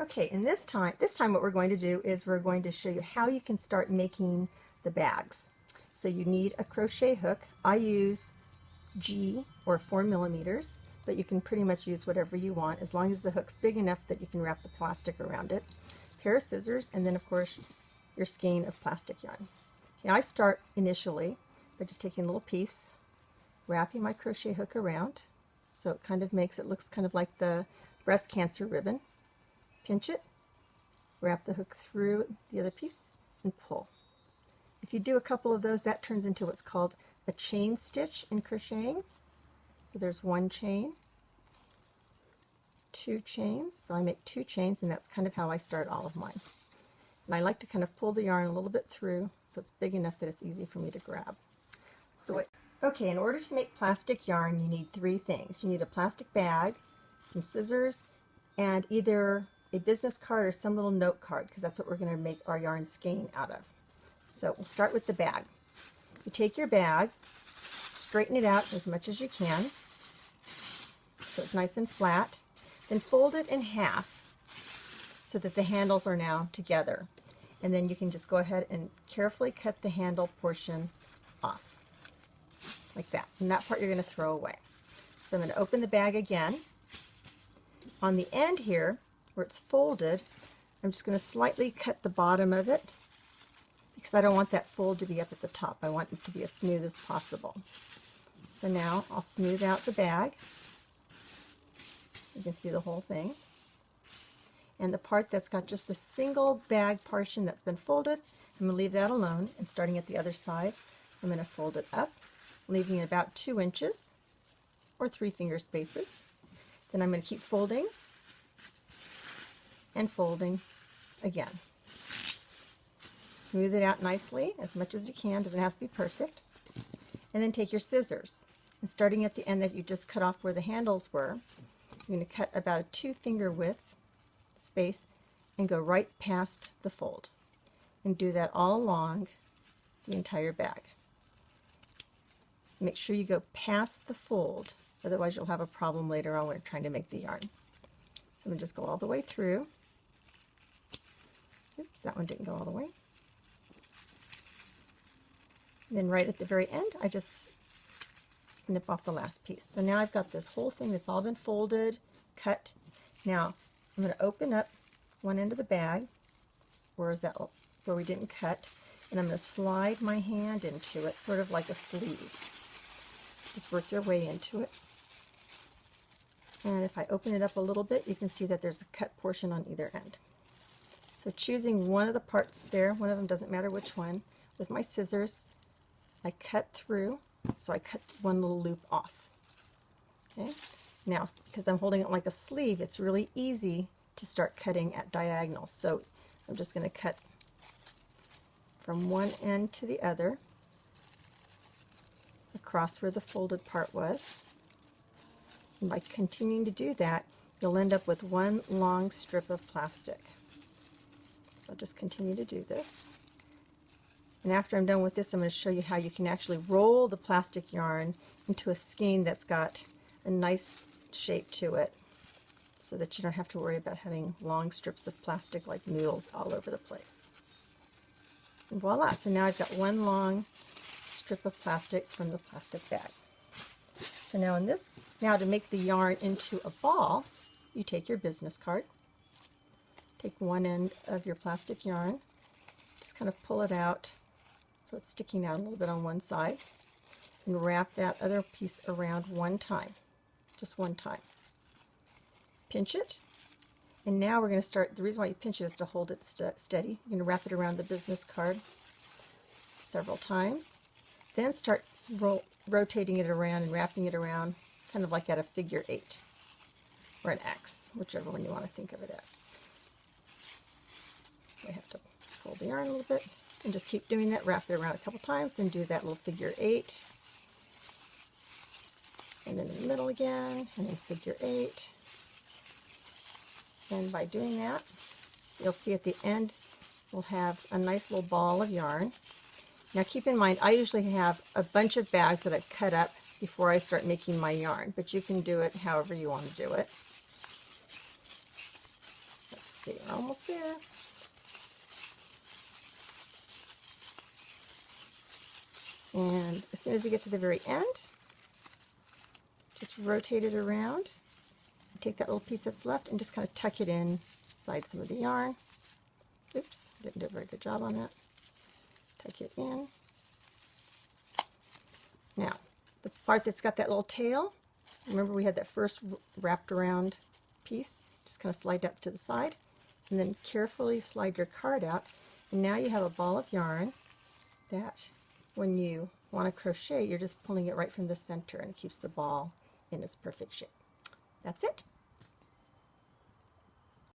Okay, and this time what we're going to do is we're going to show you how you can start making the bags. So you need a crochet hook. I use G or 4 millimeters, but you can pretty much use whatever you want as long as the hook's big enough that you can wrap the plastic around it. Pair of scissors, and then of course your skein of plastic yarn. Okay, I start initially by just taking a little piece, wrapping my crochet hook around, so it kind of looks kind of like the breast cancer ribbon. Pinch it, wrap the hook through the other piece, and pull. If you do a couple of those, that turns into what's called a chain stitch in crocheting. So there's one chain, two chains, so I make two chains, and that's kind of how I start all of mine. And I like to kind of pull the yarn a little bit through so it's big enough that it's easy for me to grab. Okay, in order to make plastic yarn, you need three things. You need a plastic bag, some scissors, and either a business card or some little note card, because that's what we're going to make our yarn skein out of. So we'll start with the bag. You take your bag, straighten it out as much as you can so it's nice and flat, then fold it in half so that the handles are now together. And then you can just go ahead and carefully cut the handle portion off, like that. And that part you're going to throw away. So I'm going to open the bag again. On the end here, where it's folded, I'm just going to slightly cut the bottom of it because I don't want that fold to be up at the top. I want it to be as smooth as possible. So now I'll smooth out the bag. You can see the whole thing. And the part that's got just the single bag portion that's been folded, I'm going to leave that alone, and starting at the other side, I'm going to fold it up, leaving it about 2 inches or 3 finger spaces. Then I'm going to keep folding and folding again. Smooth it out nicely as much as you can, doesn't have to be perfect. And then take your scissors, and starting at the end that you just cut off where the handles were, you're going to cut about a 2 finger width space and go right past the fold. And do that all along the entire bag. Make sure you go past the fold, otherwise you'll have a problem later on when you're trying to make the yarn. So I'm going to just go all the way through. Oops, that one didn't go all the way. And then right at the very end, I just snip off the last piece. So now I've got this whole thing that's all been folded, cut. Now I'm going to open up one end of the bag, where we didn't cut, and I'm going to slide my hand into it, sort of like a sleeve. Just work your way into it. And if I open it up a little bit, you can see that there's a cut portion on either end. So choosing one of the parts there, one of them, doesn't matter which one, with my scissors, I cut through, so I cut one little loop off. Okay. Now, because I'm holding it like a sleeve, it's really easy to start cutting at diagonals. So I'm just going to cut from one end to the other, across where the folded part was. And by continuing to do that, you'll end up with one long strip of plastic. So I'll just continue to do this. And after I'm done with this, I'm going to show you how you can actually roll the plastic yarn into a skein that's got a nice shape to it, so that you don't have to worry about having long strips of plastic like noodles all over the place. And voila! So now I've got one long strip of plastic from the plastic bag. So now to make the yarn into a ball, you take your business card, take one end of your plastic yarn, just kind of pull it out so it's sticking out a little bit on one side, and wrap that other piece around one time, just one time. Pinch it, and now we're going to start. The reason why you pinch it is to hold it steady. You're going to wrap it around the business card several times, then start rotating it around and wrapping it around, kind of like at a figure 8 or an X, whichever one you want to think of it as. We have to fold the yarn a little bit and just keep doing that. Wrap it around a couple times, then do that little figure 8, and then in the middle again, and then figure 8. And by doing that, you'll see at the end we'll have a nice little ball of yarn. Now keep in mind, I usually have a bunch of bags that I've cut up before I start making my yarn, but you can do it however you want to do it. Let's see, we're almost there. And as soon as we get to the very end, just rotate it around. Take that little piece that's left and just kind of tuck it in inside some of the yarn. Oops, didn't do a very good job on that. Tuck it in. Now, the part that's got that little tail, remember we had that first wrapped around piece, just kind of slide that to the side, and then carefully slide your card out, and now you have a ball of yarn that when you want to crochet, you're just pulling it right from the center, and it keeps the ball in its perfect shape. That's it.